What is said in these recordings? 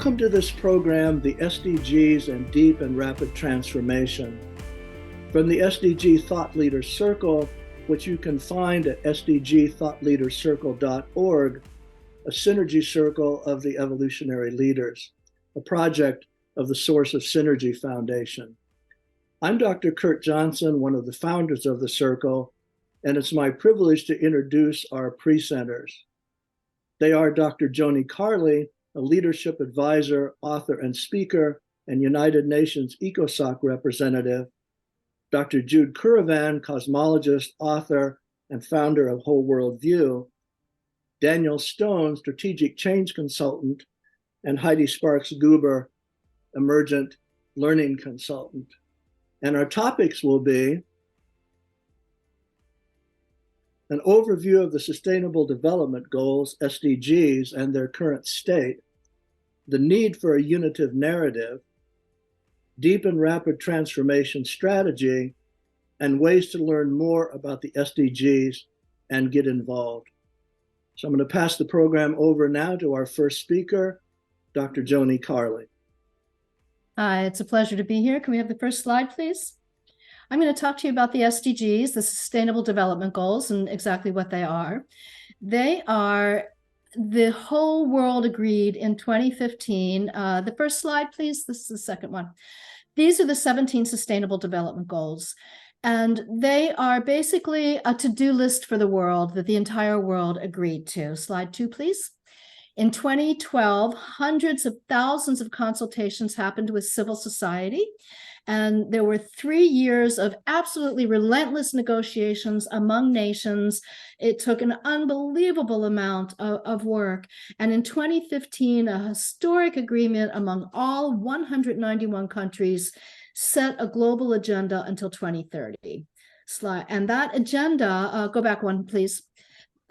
Welcome to this program, the SDGs and Deep and Rapid Transformation. From the SDG Thought Leader Circle, which you can find at sdgthoughtleadercircle.org, a synergy circle of the evolutionary leaders, a project of the Source of Synergy Foundation. I'm Dr. Kurt Johnson, one of the founders of the circle, and it's my privilege to introduce our presenters. They are Dr. Joni Carley, a leadership advisor, author, and speaker, and United Nations ECOSOC representative, Dr. Jude Currivan, cosmologist, author, and founder of WholeWorld-View, Daniel Stone, strategic change consultant, and Heidi Sparks-Guber, Emergent learning consultant. And our topics will be an overview of the Sustainable Development Goals, SDGs, and their current state, the need for a unitive narrative, deep and rapid transformation strategy, and ways to learn more about the SDGs and get involved. So I'm going to pass the program over now to our first speaker, Dr. Joni Carley. Hi, it's a pleasure to be here. Can we have the first slide, please? I'm going to talk to you about the SDGs, the Sustainable Development Goals, and exactly what they are. They are the whole world agreed in 2015. The first slide, please. This is the second one. These are the 17 Sustainable Development Goals. And they are basically a to-do list for the world that the entire world agreed to. Slide 2, please. In 2012, hundreds of thousands of consultations happened with civil society. And there were 3 years of absolutely relentless negotiations among nations. It took an unbelievable amount of work. And in 2015, a historic agreement among all 191 countries set a global agenda until 2030. And that agenda, go back one, please.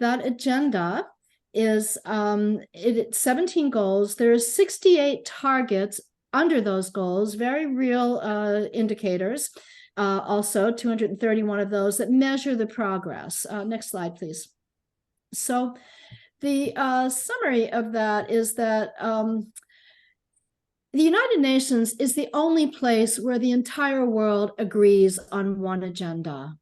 That agenda is 17 goals. There are 68 targets under those goals, very real indicators, also 231 of those that measure the progress. Next slide, please. So the summary of that is that the United Nations is the only place where the entire world agrees on one agenda.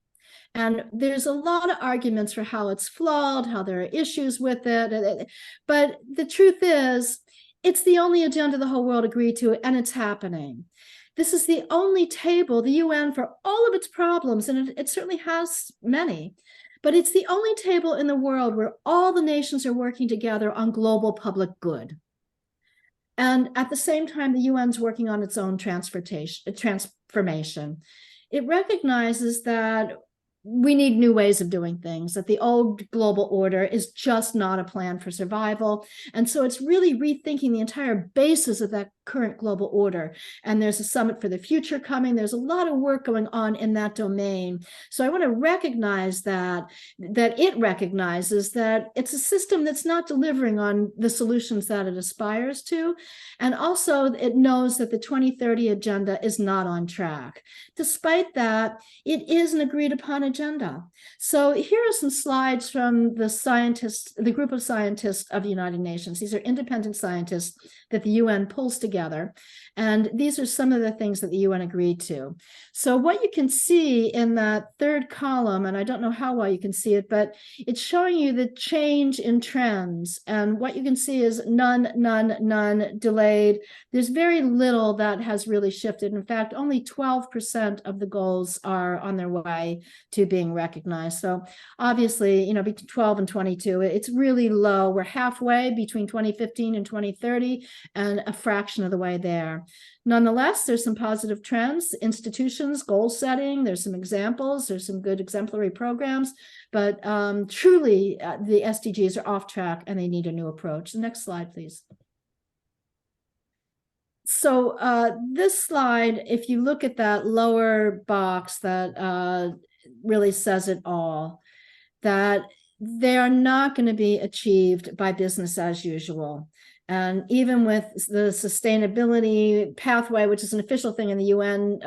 And there's a lot of arguments for how it's flawed, how there are issues with it. But the truth is, it's the only agenda the whole world agreed to, and it's happening. This is the only table, the UN, for all of its problems, and it certainly has many, but it's the only table in the world where all the nations are working together on global public good. And at the same time, the UN's working on its own transformation. It recognizes that we need new ways of doing things, that the old global order is just not a plan for survival. And so it's really rethinking the entire basis of that current global order. And there's a summit for the future coming. There's a lot of work going on in that domain. So I want to recognize that it recognizes that it's a system that's not delivering on the solutions that it aspires to. And also it knows that the 2030 agenda is not on track. Despite that, it is an agreed upon agenda. So here are some slides from the group of scientists of the United Nations. These are independent scientists that the UN pulls together. And these are some of the things that the UN agreed to. So what you can see in that third column, and I don't know how well you can see it, but it's showing you the change in trends. And what you can see is none, none, none, delayed. There's very little that has really shifted. In fact, only 12% of the goals are on their way to being recognized. So obviously, between 12 and 22, it's really low. We're halfway between 2015 and 2030 and a fraction of the way there. Nonetheless, there's some positive trends, institutions, goal setting, there's some examples, there's some good exemplary programs, but truly the SDGs are off track and they need a new approach. The next slide, please. So this slide, if you look at that lower box that really says it all, that they are not going to be achieved by business as usual. And even with the sustainability pathway, which is an official thing in the UN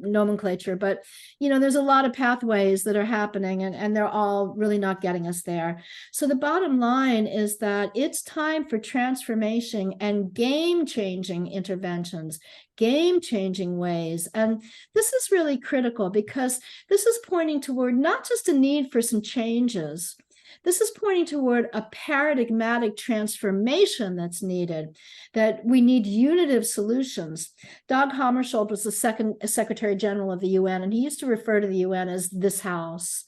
nomenclature, but there's a lot of pathways that are happening, and they're all really not getting us there. So the bottom line is that it's time for transformation and game-changing interventions, game-changing ways. And this is really critical because this is pointing toward not just a need for some changes. This is pointing toward a paradigmatic transformation that's needed, that we need unitive solutions. Dag Hammarskjöld was the second Secretary General of the UN, and he used to refer to the UN as this house.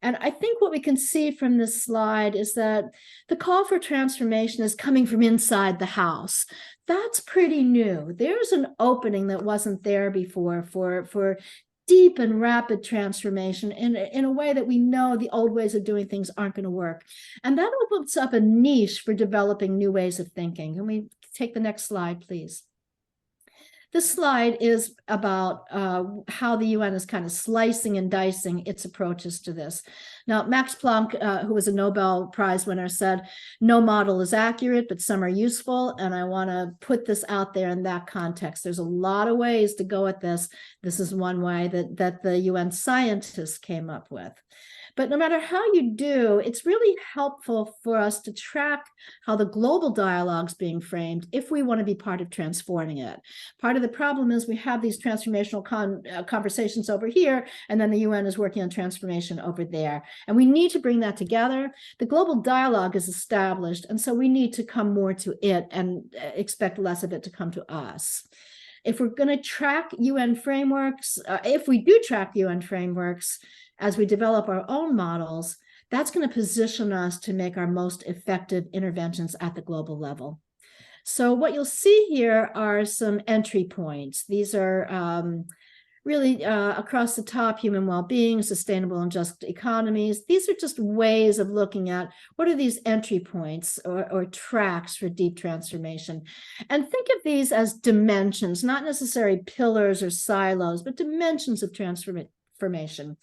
And I think what we can see from this slide is that the call for transformation is coming from inside the house. That's pretty new. There's an opening that wasn't there before for deep and rapid transformation in a way that we know the old ways of doing things aren't going to work. And that opens up a niche for developing new ways of thinking. Can we take the next slide, please? This slide is about how the UN is kind of slicing and dicing its approaches to this. Now, Max Planck, who was a Nobel Prize winner, said, no model is accurate, but some are useful. And I want to put this out there in that context. There's a lot of ways to go at this. This is one way that the UN scientists came up with. But no matter how you do, it's really helpful for us to track how the global dialogue is being framed if we want to be part of transforming it. Part of the problem is we have these transformational conversations over here, and then the UN is working on transformation over there. And we need to bring that together. The global dialogue is established, and so we need to come more to it and expect less of it to come to us. If we're going to track UN frameworks, if we do track UN frameworks, as we develop our own models, that's going to position us to make our most effective interventions at the global level. So what you'll see here are some entry points. These are really across the top: human well-being, sustainable and just economies. These are just ways of looking at what are these entry points or tracks for deep transformation. And think of these as dimensions, not necessarily pillars or silos, but dimensions of transformation.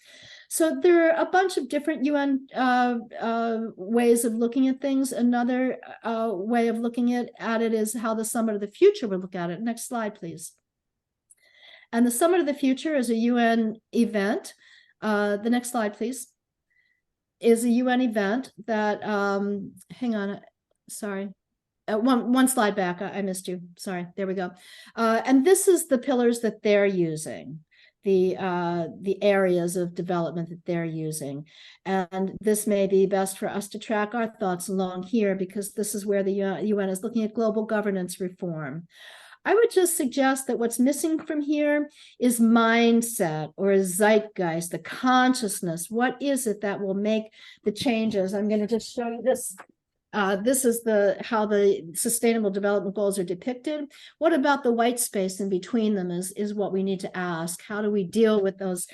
So there are a bunch of different UN ways of looking at things. Another way of looking at it is how the Summit of the Future would look at it. Next slide, please. And the Summit of the Future is a UN event. The next slide, please. Is a UN event that, hang on, sorry. One slide back, I missed you. Sorry, there we go. And this is the pillars that they're using. The areas of development that they're using. And this may be best for us to track our thoughts along here, because this is where the UN is looking at global governance reform. I would just suggest that what's missing from here is mindset or zeitgeist, the consciousness. What is it that will make the changes? I'm going to just show you this. This is how the Sustainable Development Goals are depicted. What about the white space in between them is what we need to ask. How do we deal with those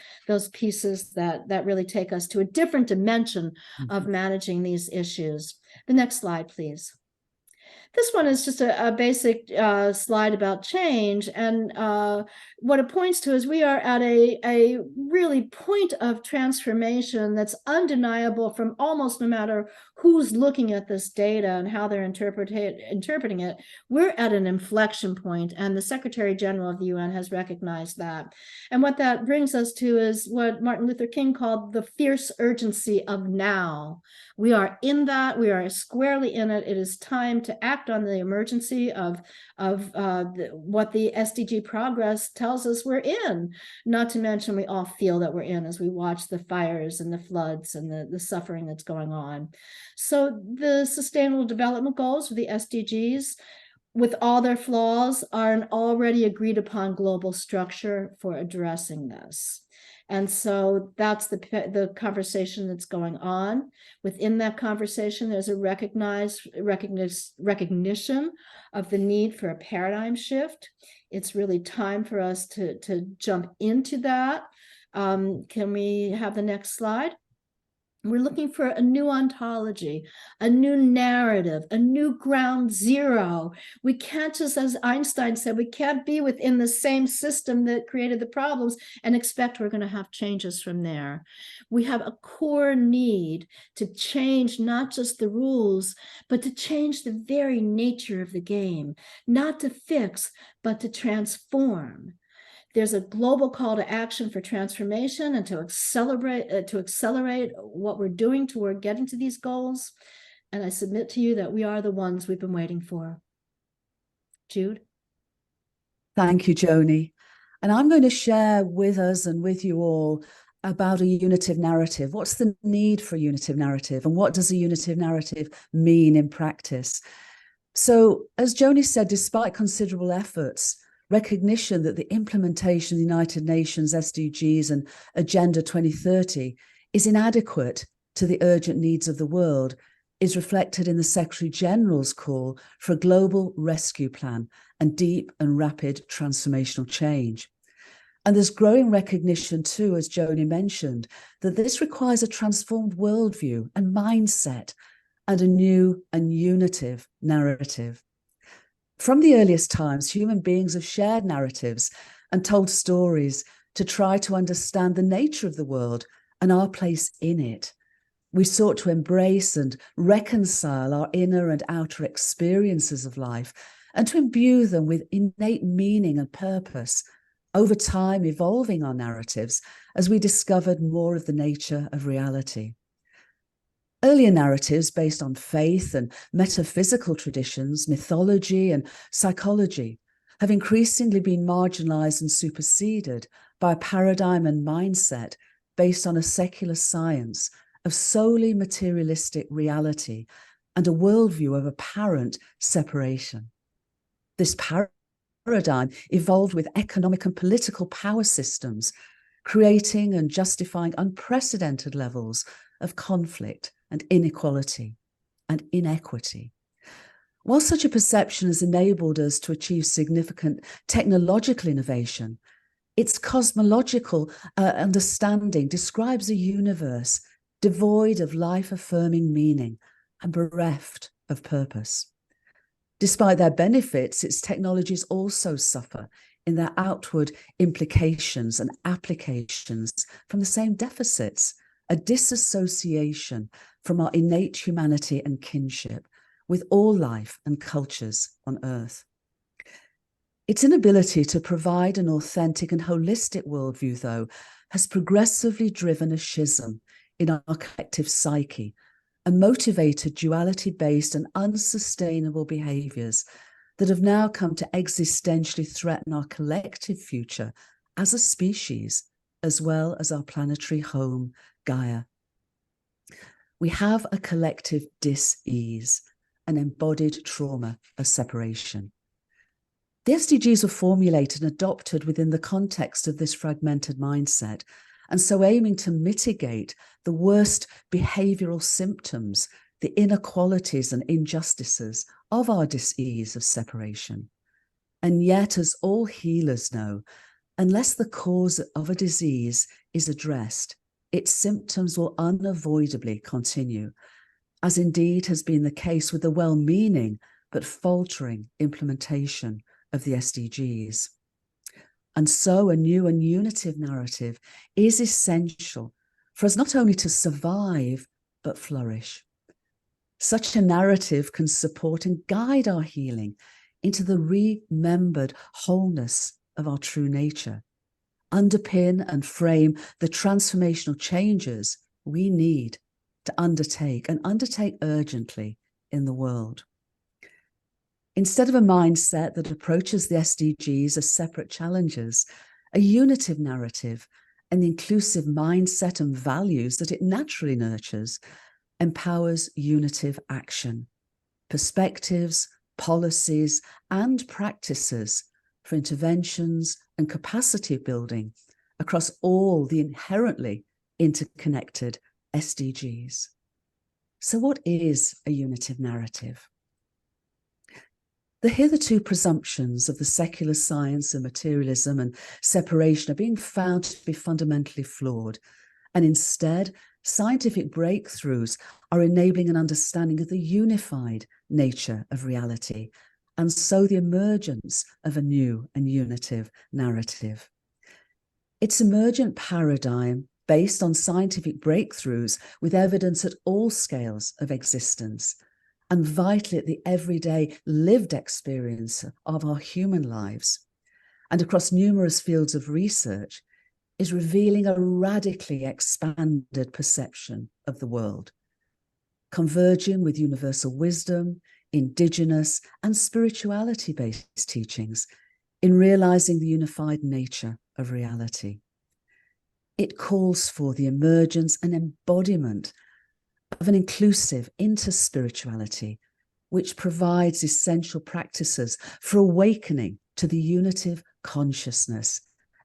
pieces that really take us to a different dimension of managing these issues? The next slide, please. This one is just a basic slide about change. And what it points to is we are at a really point of transformation that's undeniable from almost no matter who's looking at this data and how they're interpreting it. We're at an inflection point, and the Secretary General of the UN has recognized that. And what that brings us to is what Martin Luther King called the fierce urgency of now. We are in that. We are squarely in it. It is time to act on the emergency of what the SDG progress tells us we're in. Not to mention, we all feel that we're in as we watch the fires and the floods and the suffering that's going on. So the Sustainable Development Goals, or the SDGs, with all their flaws, are an already agreed upon global structure for addressing this. And so that's the conversation that's going on. Within that conversation, there's a recognition of the need for a paradigm shift. It's really time for us to jump into that. Can we have the next slide? We're looking for a new ontology, a new narrative, a new ground zero. We can't just, as Einstein said, we can't be within the same system that created the problems and expect we're going to have changes from there. We have a core need to change not just the rules, but to change the very nature of the game, not to fix, but to transform. There's a global call to action for transformation and to accelerate what we're doing toward getting to these goals. And I submit to you that we are the ones we've been waiting for. Jude? Thank you, Joni. And I'm going to share with us and with you all about a unitive narrative. What's the need for a unitive narrative? And what does a unitive narrative mean in practice? So, as Joni said, despite considerable efforts, recognition that the implementation of the United Nations SDGs and Agenda 2030 is inadequate to the urgent needs of the world is reflected in the Secretary General's call for a global rescue plan and deep and rapid transformational change. And there's growing recognition too, as Joni mentioned, that this requires a transformed worldview and mindset and a new and unitive narrative. From the earliest times, human beings have shared narratives and told stories to try to understand the nature of the world and our place in it. We sought to embrace and reconcile our inner and outer experiences of life and to imbue them with innate meaning and purpose, over time evolving our narratives as we discovered more of the nature of reality. Earlier narratives based on faith and metaphysical traditions, mythology and psychology have increasingly been marginalized and superseded by a paradigm and mindset based on a secular science of solely materialistic reality and a worldview of apparent separation. This paradigm evolved with economic and political power systems, creating and justifying unprecedented levels of conflict and inequality and inequity. While such a perception has enabled us to achieve significant technological innovation, its cosmological understanding describes a universe devoid of life-affirming meaning and bereft of purpose. Despite their benefits, its technologies also suffer in their outward implications and applications from the same deficits, a disassociation from our innate humanity and kinship with all life and cultures on Earth. Its inability to provide an authentic and holistic worldview, though, has progressively driven a schism in our collective psyche and motivated duality-based and unsustainable behaviours that have now come to existentially threaten our collective future as a species, as well as our planetary home, Gaia. We have a collective dis-ease, an embodied trauma of separation. The SDGs were formulated and adopted within the context of this fragmented mindset, and so aiming to mitigate the worst behavioural symptoms, the inequalities and injustices of our dis-ease of separation. And yet, as all healers know, unless the cause of a disease is addressed, its symptoms will unavoidably continue, as indeed has been the case with the well-meaning but faltering implementation of the SDGs. And so a new and unitive narrative is essential for us not only to survive, but flourish. Such a narrative can support and guide our healing into the remembered wholeness of our true nature, underpin and frame the transformational changes we need to undertake and undertake urgently in the world. Instead of a mindset that approaches the SDGs as separate challenges, a unitive narrative and the inclusive mindset and values that it naturally nurtures empowers unitive action, perspectives, policies, and practices for interventions and capacity building across all the inherently interconnected SDGs. So what is a unitive narrative? The hitherto presumptions of the secular science of materialism and separation are being found to be fundamentally flawed, and instead scientific breakthroughs are enabling an understanding of the unified nature of reality, and so the emergence of a new and unitive narrative. Its emergent paradigm, based on scientific breakthroughs with evidence at all scales of existence, and vitally at the everyday lived experience of our human lives, and across numerous fields of research, is revealing a radically expanded perception of the world, converging with universal wisdom, indigenous and spirituality-based teachings in realizing the unified nature of reality. It calls for the emergence and embodiment of an inclusive interspirituality, which provides essential practices for awakening to the unitive consciousness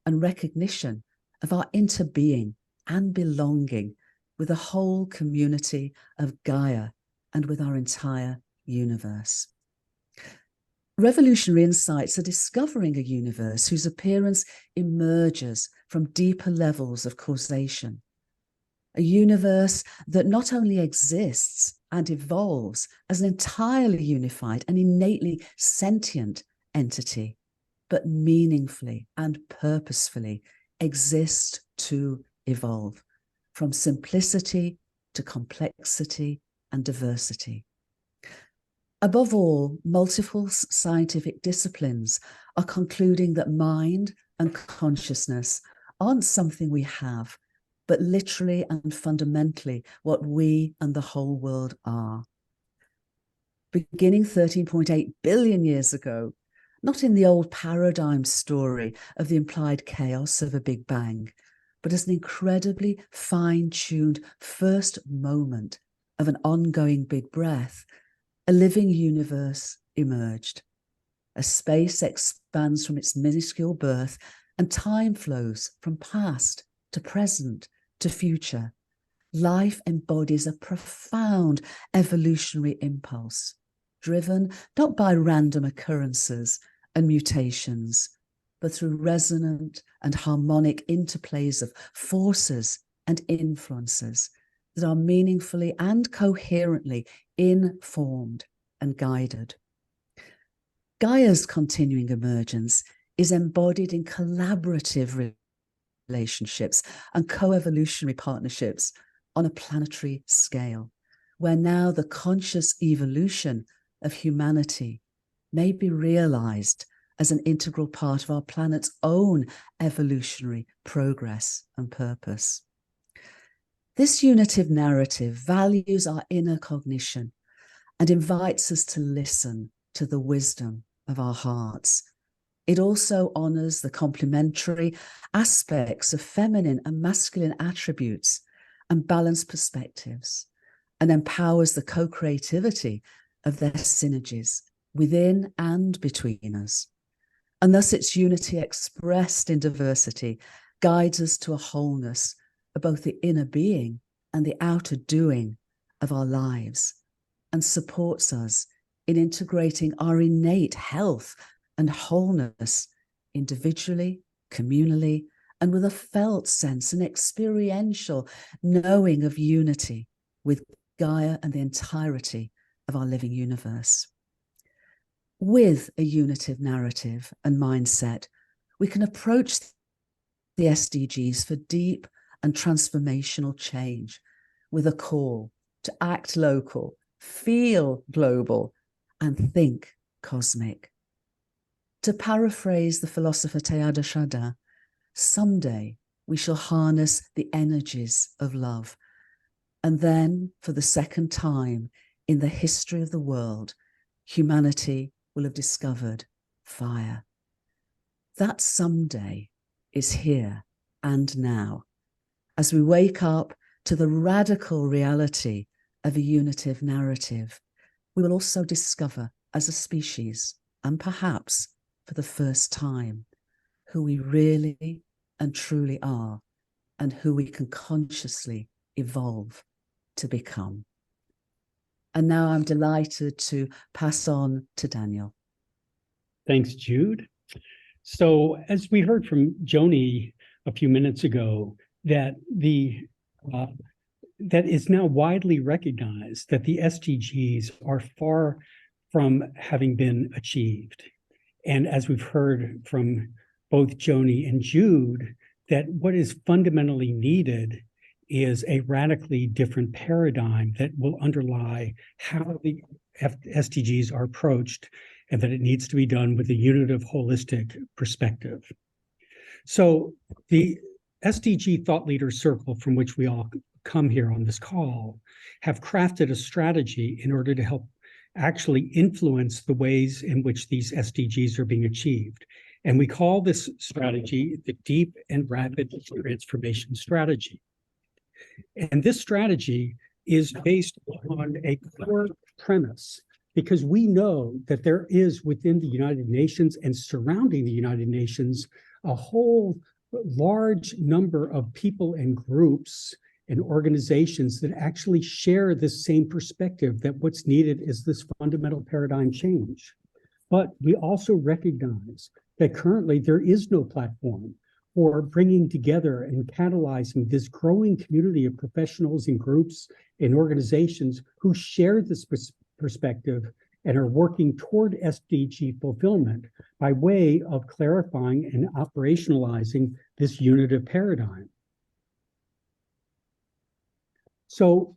and recognition of our interbeing and belonging with the whole community of Gaia and with our entire universe. Revolutionary insights are discovering a universe whose appearance emerges from deeper levels of causation. A universe that not only exists and evolves as an entirely unified and innately sentient entity, but meaningfully and purposefully exists to evolve from simplicity to complexity and diversity. Above all, multiple scientific disciplines are concluding that mind and consciousness aren't something we have, but literally and fundamentally what we and the whole world are. Beginning 13.8 billion years ago, not in the old paradigm story of the implied chaos of a Big Bang, but as an incredibly fine-tuned first moment of an ongoing big breath, a living universe emerged. A space expands from its minuscule birth, and time flows from past to present to future. Life embodies a profound evolutionary impulse, driven not by random occurrences and mutations, but through resonant and harmonic interplays of forces and influences that are meaningfully and coherently informed and guided. Gaia's continuing emergence is embodied in collaborative relationships and co-evolutionary partnerships on a planetary scale, where now the conscious evolution of humanity may be realized as an integral part of our planet's own evolutionary progress and purpose. This unitive narrative values our inner cognition and invites us to listen to the wisdom of our hearts. It also honors the complementary aspects of feminine and masculine attributes and balanced perspectives, and empowers the co-creativity of their synergies within and between us. And thus its unity expressed in diversity guides us to a wholeness of both the inner being and the outer doing of our lives, and supports us in integrating our innate health and wholeness individually, communally, and with a felt sense and experiential knowing of unity with Gaia and the entirety of our living universe. With a unitive narrative and mindset, we can approach the SDGs for deep and transformational change with a call to act local, feel global, and think cosmic. To paraphrase the philosopher Teilhard de Chardin, someday we shall harness the energies of love, and then, for the second time in the history of the world, humanity will have discovered fire. That someday is here and now, as we wake up to the radical reality of a unitive narrative. We will also discover as a species, and perhaps for the first time, who we really and truly are, and who we can consciously evolve to become. And now I'm delighted to pass on to Daniel. Thanks, Jude. So as we heard from Joni a few minutes ago, that the that is now widely recognized that the SDGs are far from having been achieved. And as we've heard from both Joni and Jude, that what is fundamentally needed is a radically different paradigm that will underlie how the SDGs are approached, and that it needs to be done with a unitive, holistic perspective. So the SDG Thought Leaders Circle, from which we all come here on this call, have crafted a strategy in order to help actually influence the ways in which these SDGs are being achieved. And we call this strategy the Deep and Rapid Transformation Strategy. And this strategy is based on a core premise, because we know that there is within the United Nations and surrounding the United Nations a whole large number of people and groups and organizations that actually share this same perspective, that what's needed is this fundamental paradigm change. But we also recognize that currently there is no platform for bringing together and catalyzing this growing community of professionals and groups and organizations who share this perspective and are working toward SDG fulfillment by way of clarifying and operationalizing this unitive paradigm. So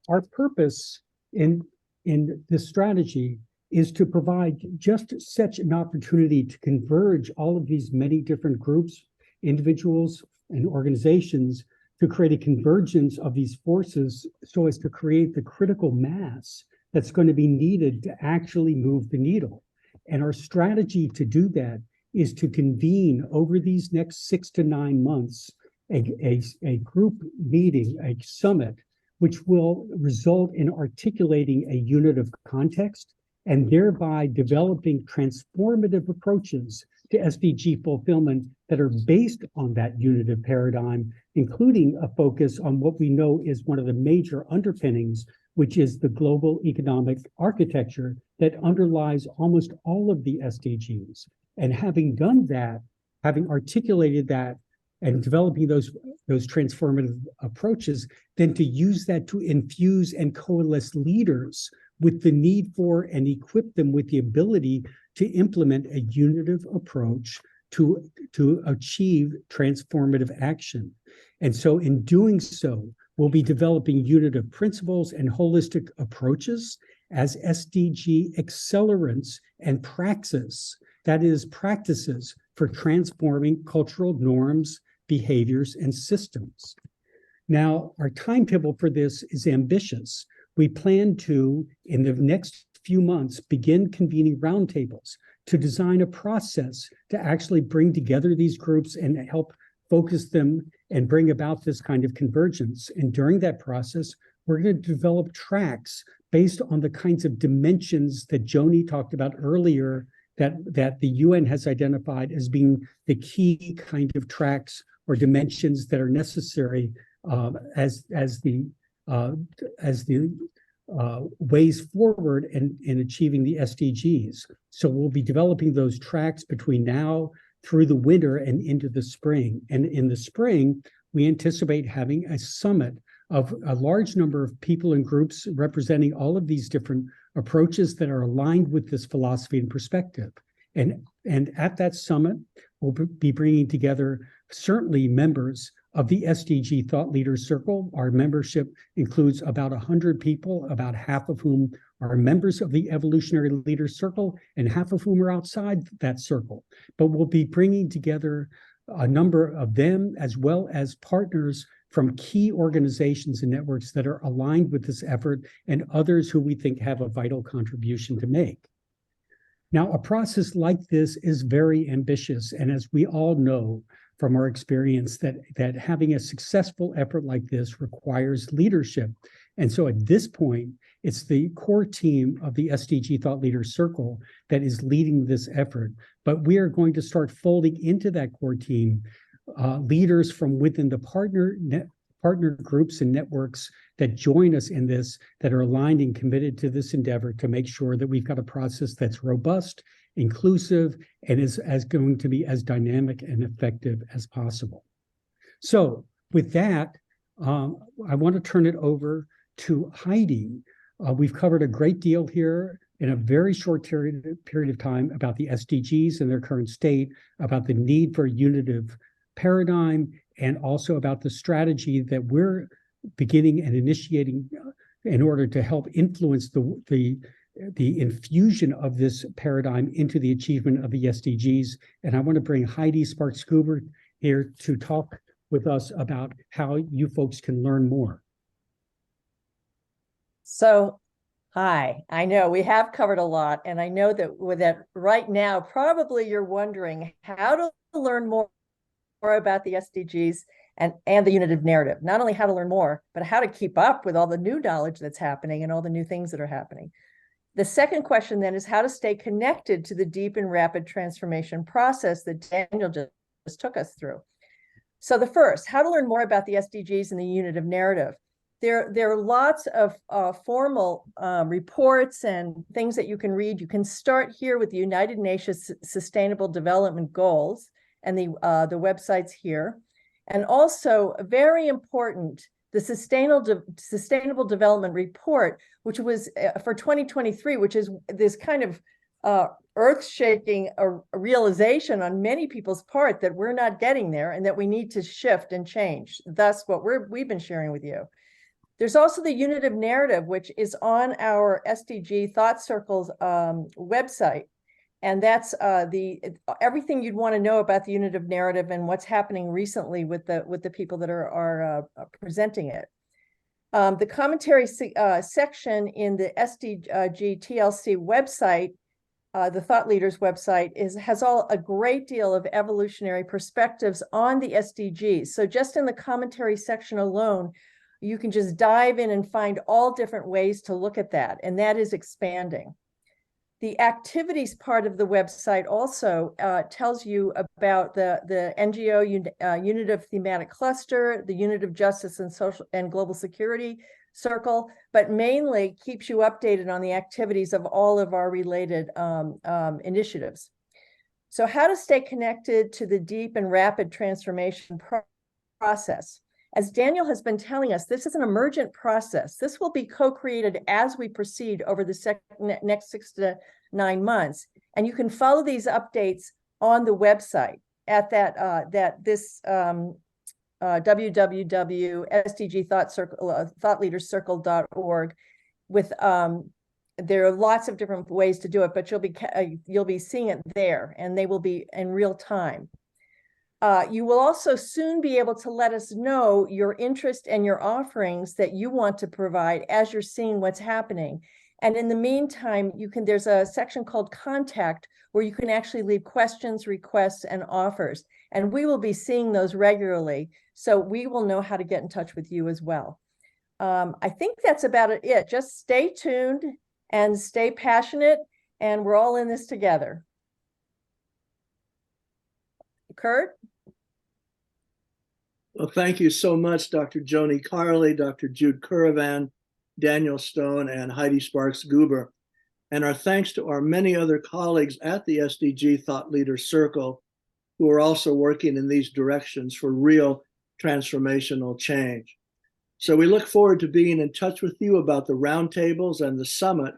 our purpose in this strategy is to provide just such an opportunity to converge all of these many different groups, individuals, and organizations to create a convergence of these forces so as to create the critical mass that's going to be needed to actually move the needle. And our strategy to do that is to convene over these next 6 to 9 months a group meeting, a summit, which will result in articulating a unitive context and thereby developing transformative approaches to SDG fulfillment that are based on that unitive paradigm, including a focus on what we know is one of the major underpinnings, which is the global economic architecture that underlies almost all of the SDGs. And having done that, having articulated that, and developing those transformative approaches, then to use that to infuse and coalesce leaders with the need for and equip them with the ability to implement a unitive approach to achieve transformative action. And so in doing so, we'll be developing unitive principles and holistic approaches as SDG accelerants and praxis, that is, practices for transforming cultural norms, behaviors, and systems. Now, our timetable for this is ambitious. We plan to, in the next few months, begin convening roundtables to design a process to actually bring together these groups and help focus them and bring about this kind of convergence. And during that process, we're going to develop tracks based on the kinds of dimensions that Joni talked about earlier, that the UN has identified as being the key kind of tracks or dimensions that are necessary as the ways forward in achieving the SDGs. So we'll be developing those tracks between now through the winter and into the spring. And in the spring, we anticipate having a summit of a large number of people and groups representing all of these different approaches that are aligned with this philosophy and perspective. And at that summit, we'll be bringing together certainly members of the SDG Thought Leaders Circle. Our membership includes about 100 people, about half of whom are members of the Evolutionary Leaders Circle, and half of whom are outside that circle. But we'll be bringing together a number of them, as well as partners from key organizations and networks that are aligned with this effort, and others who we think have a vital contribution to make. Now, a process like this is very ambitious, and as we all know from our experience, that having a successful effort like this requires leadership. And so at this point, it's the core team of the SDG Thought Leaders Circle that is leading this effort. But we are going to start folding into that core team leaders from within the partner groups and networks that join us in this, that are aligned and committed to this endeavor to make sure that we've got a process that's robust, inclusive, and is going to be as dynamic and effective as possible. So with that, I want to turn it over to Heidi. We've covered a great deal here in a very short period of time about the SDGs and their current state, about the need for a unitive paradigm, and also about the strategy that we're beginning and initiating in order to help influence the infusion of this paradigm into the achievement of the SDGs. And I want to bring Heidi Sparks-Guber here to talk with us about how you folks can learn more. So, hi, I know we have covered a lot, and I know that with that right now, probably you're wondering how to learn more about the SDGs and the Unitive narrative. Not only how to learn more, but how to keep up with all the new knowledge that's happening and all the new things that are happening. The second question then is how to stay connected to the deep and rapid transformation process that Daniel just took us through. So the first, how to learn more about the SDGs and the Unitive narrative. There are lots of formal reports and things that you can read. You can start here with the United Nations Sustainable Development Goals and the websites here. And also, very important, the Sustainable Development Report, which was for 2023, which is this kind of earth-shaking realization on many people's part that we're not getting there and that we need to shift and change. That's what we've been sharing with you. There's also the Unitive narrative, which is on our SDG Thought Circles website. And that's everything you'd want to know about the Unitive narrative and what's happening recently with the people that are presenting it. The commentary section in the SDG TLC website, the Thought Leaders website, has a great deal of evolutionary perspectives on the SDGs. So just in the commentary section alone, you can just dive in and find all different ways to look at that, and that is expanding. The activities part of the website also tells you about the NGO Unitive Thematic Cluster, the Unitive Justice and Social and Global Security Circle, but mainly keeps you updated on the activities of all of our related initiatives. So how to stay connected to the deep and rapid transformation process. As Daniel has been telling us, this is an emergent process. This will be co-created as we proceed over the next 6 to 9 months. And you can follow these updates on the website at this www.sdgthoughtleaderscircle.org. With there are lots of different ways to do it, but you'll be seeing it there, and they will be in real time. You will also soon be able to let us know your interest and your offerings that you want to provide as you're seeing what's happening. And in the meantime, there's a section called Contact where you can actually leave questions, requests, and offers. And we will be seeing those regularly, so we will know how to get in touch with you as well. I think that's about it. Just stay tuned and stay passionate, and we're all in this together. Kurt? Well, thank you so much, Dr. Joni Carley, Dr. Jude Currivan, Daniel Stone, and Heidi Sparks-Guber. And our thanks to our many other colleagues at the SDG Thought Leaders Circle who are also working in these directions for real transformational change. So we look forward to being in touch with you about the roundtables and the summit.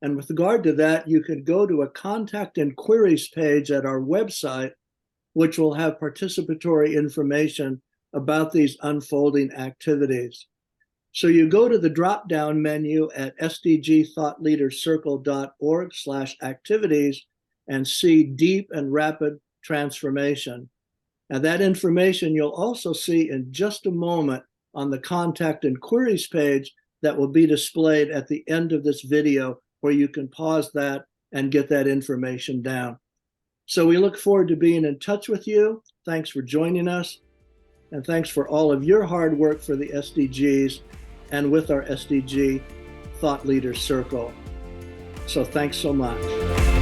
And with regard to that, you can go to a contact and queries page at our website, which will have participatory information about these unfolding activities. So you go to the drop-down menu at sdgthoughtleaderscircle.org/activities and see deep and rapid transformation. And that information you'll also see in just a moment on the contact and queries page that will be displayed at the end of this video, where you can pause that and get that information down. So we look forward to being in touch with you. Thanks for joining us. And thanks for all of your hard work for the SDGs and with our SDG Thought Leaders Circle. So thanks so much.